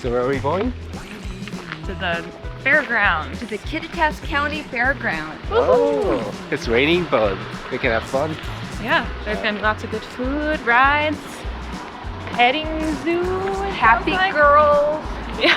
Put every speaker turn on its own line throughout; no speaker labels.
So where are we going?
To the fairground.
To the Kittitas County Fairground.
Oh, it's raining, but we can have fun.
Yeah, there's gonna be lots of good food, rides, petting zoo,
Happy girls.
Yeah.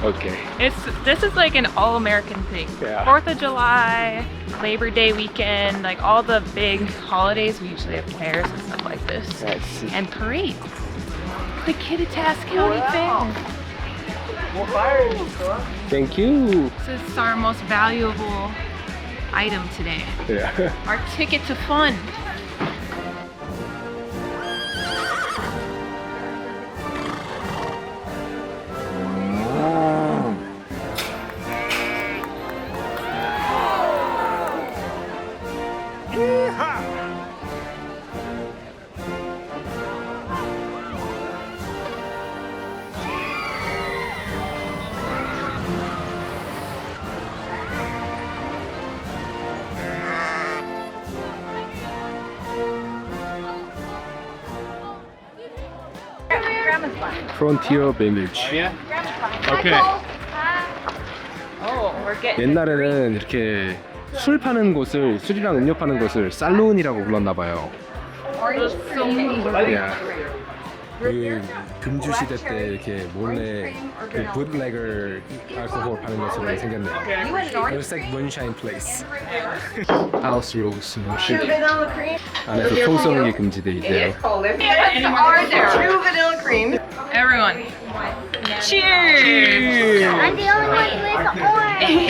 Okay.
This is like an all-American thing.
Yeah.
4th of July, Labor Day weekend, like all the big holidays, we usually have fairs and stuff like this.
I see.
And parades. The Kittitas County Fair.
Thank you.
This is our most valuable item today.
Yeah.
Our ticket to fun.
Frontier Village.
Okay.
Oh, we're getting
옛날에는 이렇게 술 파는 곳을, 술이랑 음료 파는 곳을 살룬이라고 불렀나 봐요. Yeah. 그 금주 시대 때 이렇게 몰래 그 bootlegger 알코올 파는 것으로 생겼네요. It's like moonshine place. House rules. 안에서 총 쏘는 게 금지돼 있대요.
True vanilla cream.
Everyone, cheers!
I'm the only one who ate the orange.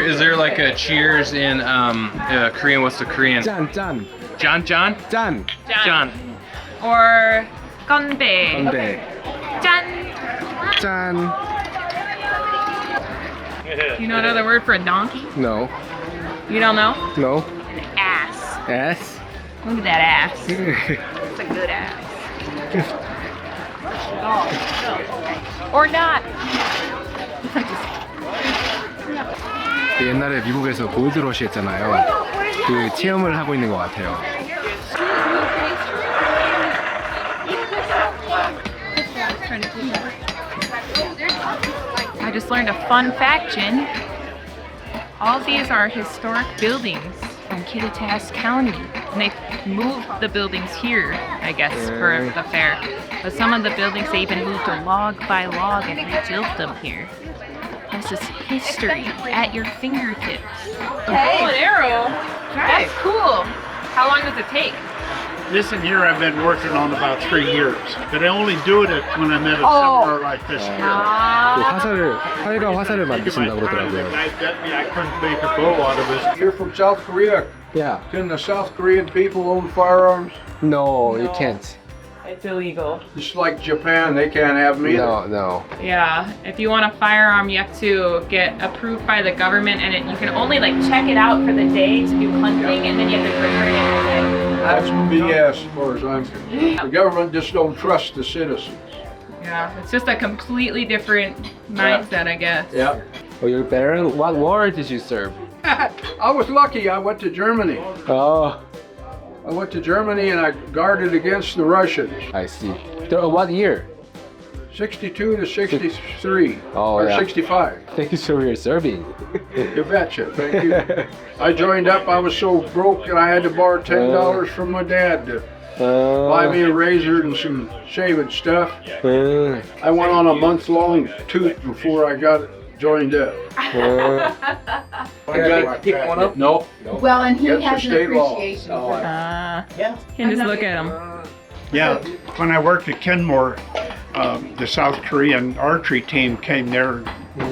Is there like a cheers in Korean? What's the Korean?
짠, 짠,
John?
짠.
John.
Or 건배.
건배.
짠.
짠.
You know another word for a donkey?
No.
You don't know?
No.
An ass.
S.
Look at that ass. It's a good ass. Or not.
옛날에 미국에서 골드러시 했잖아요. 그 체험을 하고 있는 것 같아요.
I just learned a fun fact, Jin. All these are historic buildings from Kittitas County. And they moved the buildings here, I guess, for the fair. But some of the buildings, they even moved a log by log and rebuilt them here. This is history at your fingertips.
Hey.
Oh, an arrow.
Hey.
That's cool. How long does it take?
This in here I've been working on about 3 years, but I only do it when I'm at a seminar like this here.
그 활과 화살을 만드신다고 그러더라고요.
I couldn't make a bow out of this.
You're from South Korea.
Yeah.
Can the South Korean people own firearms?
No, you can't.
It's illegal.
Just like Japan, they can't have them either.
No.
Yeah, if you want a firearm, you have to get approved by the government, and you can only like check it out for the day to do hunting, and then you have to return it.
That's BS as far as I'm concerned. The government just don't trust the citizens.
Yeah, it's just a completely different mindset, I guess.
Yeah.
Oh, you're better. What war did you serve?
I was lucky. I went to Germany.
Oh,
I went to Germany and I guarded against the Russians.
I see. What year?
62 to 63.
Oh,
or
yeah.
65.
Thank you for your serving.
You betcha. Thank you. I joined up. I was so broke that I had to borrow $10 from my dad to buy me a razor and some shaving stuff. I went on a month-long toot before I got joined up.
Pick one up?
No.
Well, and he
That's
has
the
an
state law.
appreciation.
You can just look at them.
Yeah, when I worked at Kenmore, the South Korean archery team came there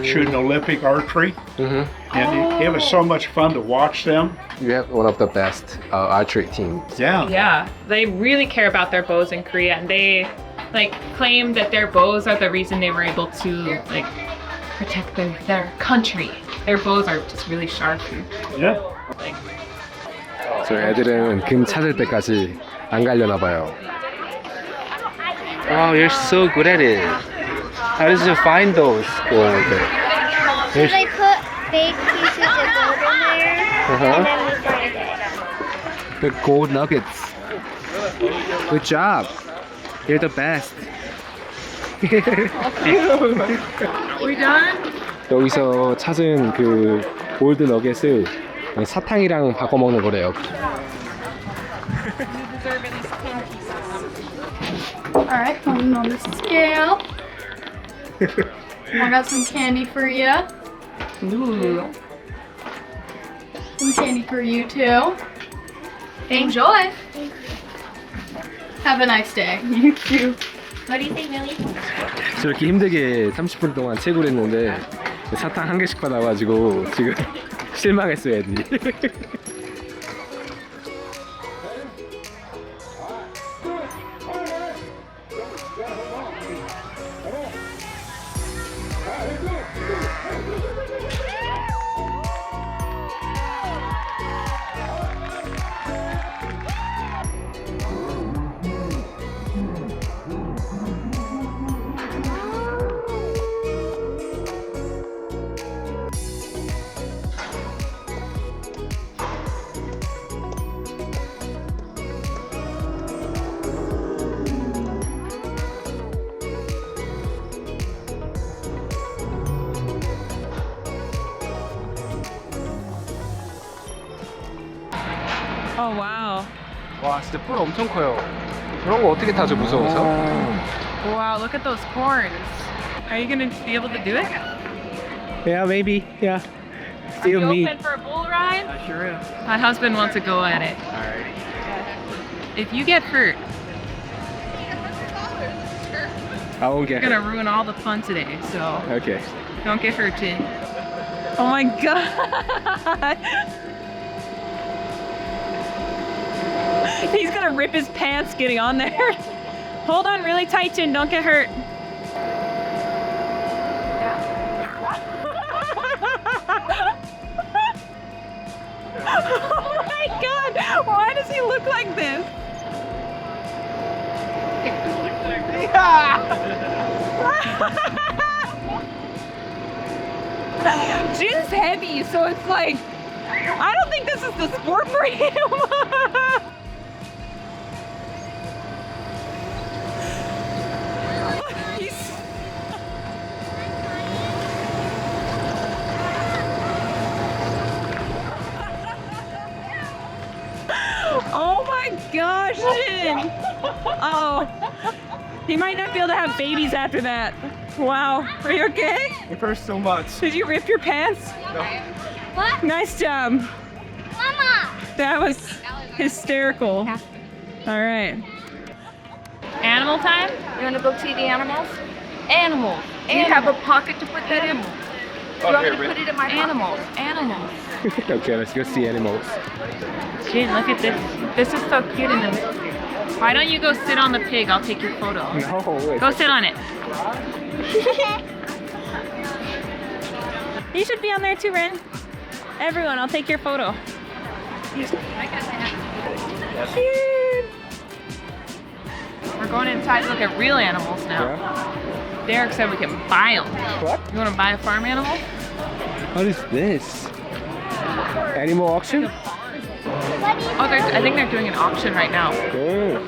shooting Olympic archery, and it was so much fun to watch them.
You have one of the best archery teams.
Yeah.
Yeah, they really care about their bows in Korea, and they like claim that their bows are the reason they were able to like protect their country. Their bows are just really sharp.
Yeah.
Like,
저 애들은 금 찾을 때까지 안 가려나 봐요. Wow, you're so good at it. How did you find those?
So they put big pieces of gold in there, and then we find it.
The gold nuggets. Good job. You're the best.
We done?
여기서 찾은 그 올드 너겟을 사탕이랑 바꿔 먹는 거래요.
Alright, putting on the scale. I got some candy for you.
Ooh.
Some candy for you too. Enjoy. Have a nice day. You too.
What do you think, Millie?
저렇게 힘들게 30분 동안 채굴 했는데 사탕 한 개씩 받아가지고 지금 실망했어요 애들이.
Oh wow.
와 진짜 뿔 엄청 커요. 그런 거 어떻게 타죠 무서워서?
Wow, look at those horns. Are you gonna be able to do it?
Yeah, maybe. Yeah.
Are
Still
you
me.
open for a bull ride?
I sure am.
My husband wants to go at it.
Alright.
If you get hurt,
I won't get
you're gonna
hurt.
ruin all the fun today. So
Okay.
don't get hurt, Jin. Oh my god! He's gonna rip his pants getting on there. Hold on really tight, Jin. Don't get hurt. Oh my god! Why does he look like this? Jin's heavy, so it's like I don't think this is the sport for him. He's... Oh my gosh, Jin! Oh, he might not be able to have babies after that. Wow, are you okay?
It hurts so much.
Did you rip your pants?
What?
Nice job.
Mama!
That was hysterical. All right. Animal time?
You want to go see the animals?
Animals.
Do you have a pocket to put that in?
Animals.
Do you want me to put it in my
Animals. Animals.
Okay, let's go see animals.
Jin, look at this. This is so cute in them. Why don't you go sit on the pig? I'll take your photo.
No, wait.
Go sit on it. You should be on there too, Ren. Everyone, I'll take your photo. Cute. We're going inside to look at real animals now.
Yeah.
Derek said we can buy them.
What?
You want to buy a farm animal?
What is this? Animal auction?
Oh, I think they're doing an auction right now.
Oh.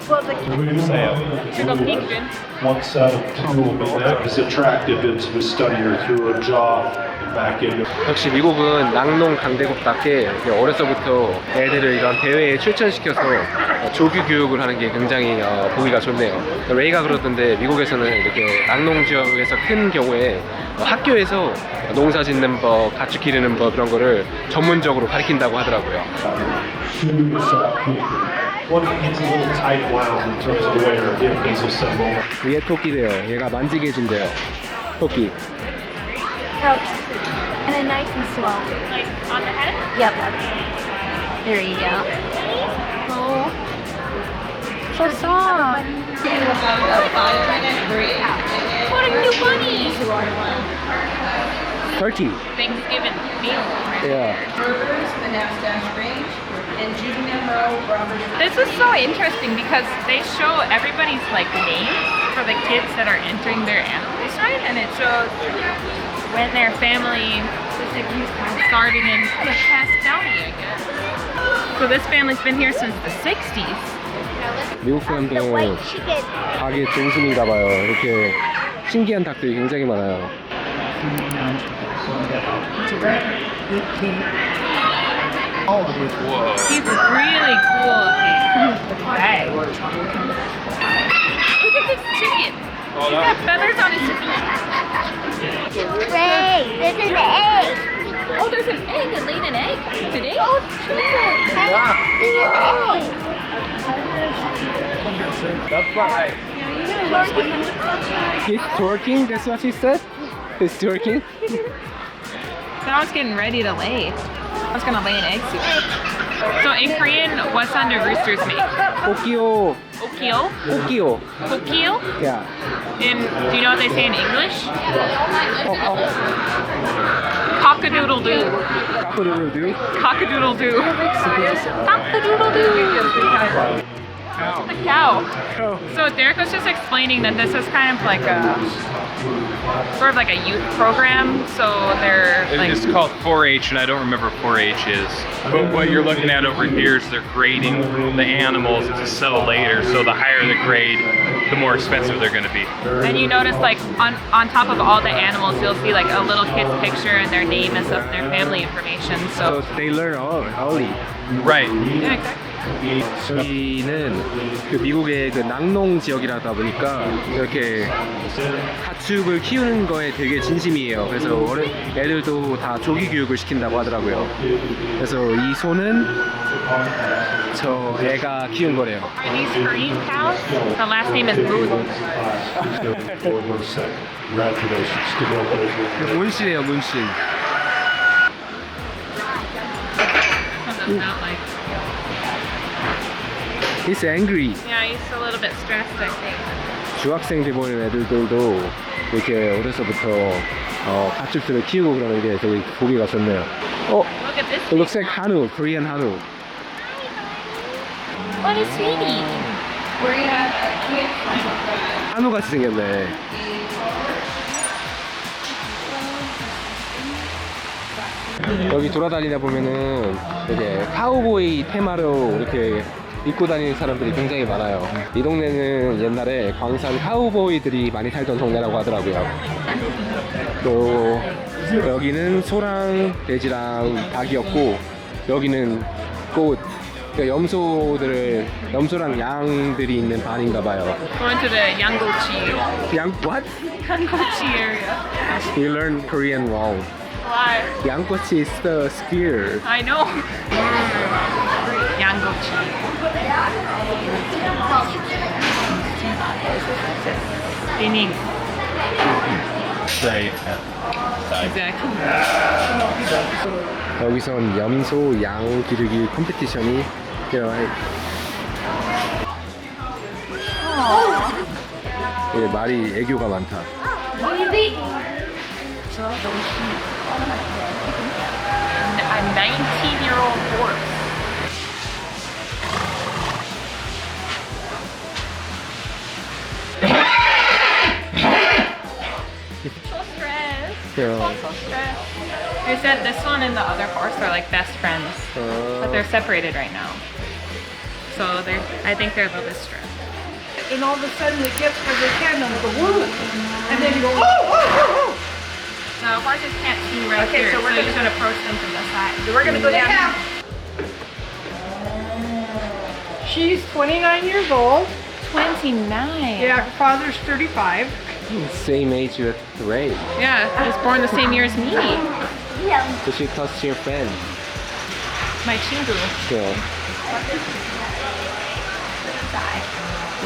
You should go peek, Jin.
Once out of two, but that is attractive into the study or through a jaw and back into.
역시 미국은 낙농 강대국답게 어려서부터 애들을 이런 대회에 출전시켜서 조기 교육을 하는 게 굉장히 보기가 좋네요. 레이가 그러던데 미국에서는 이렇게 낙농 지역에서 큰 경우에 학교에서 농사 짓는 법, 가축 기르는 법 이런 거를 전문적으로 가르친다고 하더라고요.
One gets a little tight wound in terms of the way our hip is assembled.
위에 토끼래요. 얘가 만지게 해준대요. 토끼.
And then nice and slow.
Like on the head?
Yep. There you go.
Oh. So soft. What a cute bunny.
Turkey.
Thanksgiving meal.
Yeah.
This is so interesting because they show everybody's like name for the kids that are entering their animals, right? And it shows when their family started in Cass County, I guess. So this family's been here since the 60s.
미국
The
사람들은
white chicken.
닭의 중심인가 봐요. 이렇게 신기한 닭들이 굉장히 많아요.
Whoa.
He's really cool looking. Hey. Look at this chicken. He's got feathers on his feet.
Ray, there's an egg.
Oh, there's an egg. It laid an egg today.
Oh, chicken. There's an egg.
He's twerking? That's what she said? He's twerking?
So I was getting ready to lay. I was gonna lay an egg soon. So in Korean, what sound do roosters make?
Okio.
Okio?
Okio.
Okio?
Yeah.
And do you know what they say in English? Cock-a-doodle-doo.
Cock-a-doodle-doo.
Cock-a-doodle-doo. Cock-a-doodle-doo. A cow. So Derek was just explaining that this is kind of like a sort of like a youth program. So they're like
It's called 4-H, and I don't remember what 4-H is. But what you're looking at over here is they're grading the animals to sell later. So the higher the grade, the more expensive they're going to be.
and you notice like on top of all the animals, you'll see like a little kid's picture and their name and stuff, their family information.
So
So
they learn early.
Right.
yeah, exactly.
여기는 그 미국의 그 낙농 지역이라다 보니까 이렇게 가축을 키우는 거에 되게 진심이에요. 그래서 애들도 다 조기 교육을 시킨다고 하더라고요. 그래서 이 소는 저 애가 키운 거래요.
Are these Korean cows? The last name is Moon.
Congratulations. Congratulations.
문신이에요, 문신.
Not like.
He's angry.
Yeah, he's a little bit stressed, I think.
중학생 돼 보이는 애들도 이렇게 어려서부터 가축들을 키우고 그러는 게 되게 보기가 좋네요.
Look at this.
It looks like 한우, Korean 한우.
What is sweetie?
한우 같이 생겼네. 여기 돌아다니다 보면은 이렇게 카우보이 테마로 이렇게 입고 다니는 사람들이 굉장히 많아요. 이 동네는 옛날에 광산 카우보이들이 많이 살던 동네라고 하더라고요. 또 여기는 소랑 돼지랑 닭이었고 여기는 꽃, 그러니까 염소랑 양들이 있는 반인가 봐요.
Going to the Yanggochi.
양 what?
Yanggochi area.
You learn Korean wrong.
Why?
양꼬치 is the spear.
I know. Yanggochi. Spinning.
Right.
Exactly.
여기선 염소, 양 기르기 컴피티션이 말이 애교가 많다.
A 19-year-old horse. So stressed.
Yeah.
So stressed. They said this one and the other horse are like best friends, but they're separated right now. So I think they're a little bit stressed.
And all of a sudden it gets where they can and go, woo! And then you go, woo!
The horses can't see right
Okay,
here,
so we're
you
gonna-
should approach them from the side.
We're gonna go down. She's 29 years old.
29.
Yeah, her father's 35.
Same age with Raye.
Yeah, he was born the same year as me.
So she touched your friend.
My chingu.
Yeah.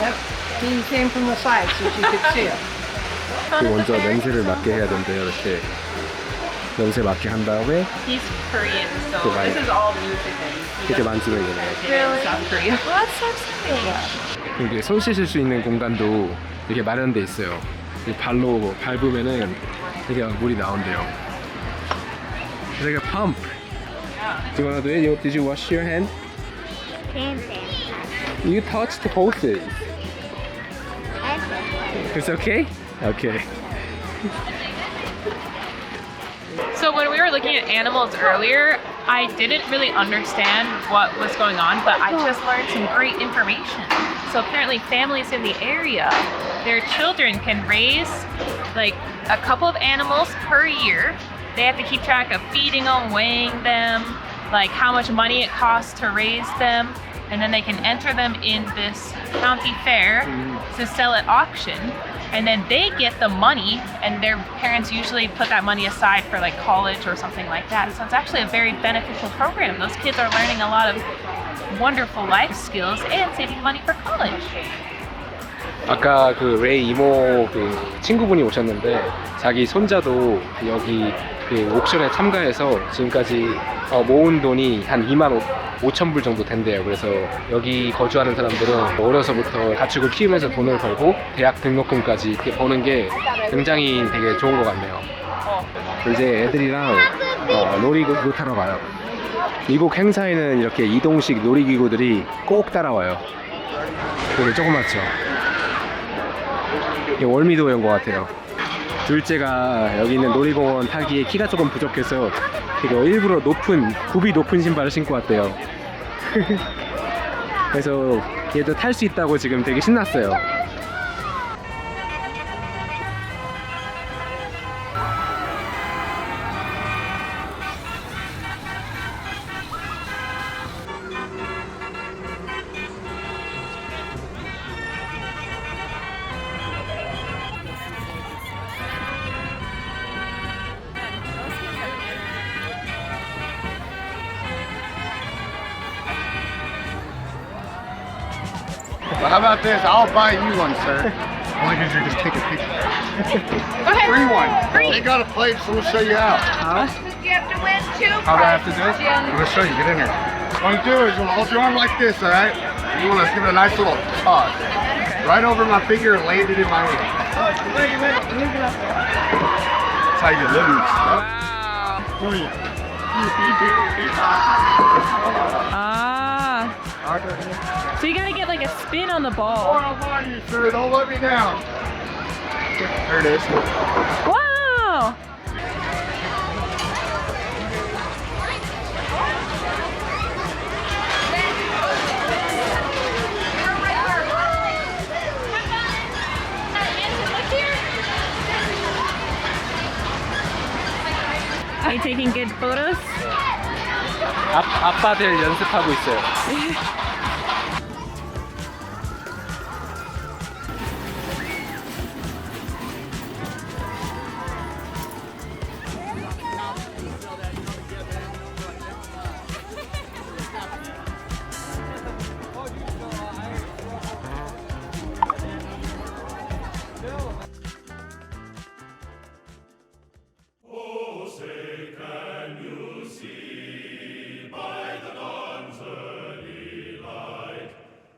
Yep. He came from the side so she could see it.
먼저 냄새를 맡게 해야 된대요. 이렇게 냄새 맡게 한 다음에
He's Korean, so
Right.
this is all new to him.
이렇게 만지면 되네요.
Really? South Korea. Well, that's so exciting.
이게 손 씻을 수 있는 공간도 이렇게 마련돼 있어요. 이 발로 밟으면은 이게 물이 나온대요. It's like a pump. Do you wanna do it? Did you wash your hand? You touched the hoses. It's okay? Okay.
So when we were looking at animals earlier, I didn't really understand what was going on, but I just learned some great information. So apparently families in the area, their children can raise like a couple of animals per year. They have to keep track of feeding them, weighing them, like how much money it costs to raise them, and then they can enter them in this county fair to sell at auction, and then they get the money, and their parents usually put that money aside for like college or something like that. So it's actually a very beneficial program. Those kids are learning a lot of wonderful life skills and saving money for college.
아까 그 레이 이모 그 친구분이 오셨는데 자기 손자도 여기 그 옥션에 참가해서 지금까지 모은 돈이 한 2만 5천 불 정도 된대요. 그래서 여기 거주하는 사람들은 어려서부터 가축을 키우면서 돈을 벌고 대학 등록금까지 이렇게 버는 게 굉장히 되게 좋은 것 같네요. 이제 애들이랑 놀이기구 타러 가요. 미국 행사에는 이렇게 이동식 놀이기구들이 꼭 따라와요. 되게 조그맣죠? 이게 월미도인 것 같아요. 둘째가 여기 있는 놀이공원 타기에 키가 조금 부족해서 이거 일부러 굽이 높은 신발을 신고 왔대요. 그래서 얘도 탈 수 있다고 지금 되게 신났어요.
Well, how about this? I'll buy you one, sir. Why did you just take a picture?
Go ahead.
Free one.
Free.
They got a plate, so we'll show you how.
You have to win 2
How do I have to do it? I'm gonna show you. Get in here. What you do is you'll hold your arm like this, all right? You want to give it a nice little toss. Right over my finger and land it in my hand. That's how you live.
Wow.
Oh, yeah.
Ah. So you gotta get like a spin on the
Oh,
ball.
I'm on you, sir. Don't let me down. There it is.
Wow! Are you taking good photos?
아빠들 연습하고 있어요.
Oh, say can you see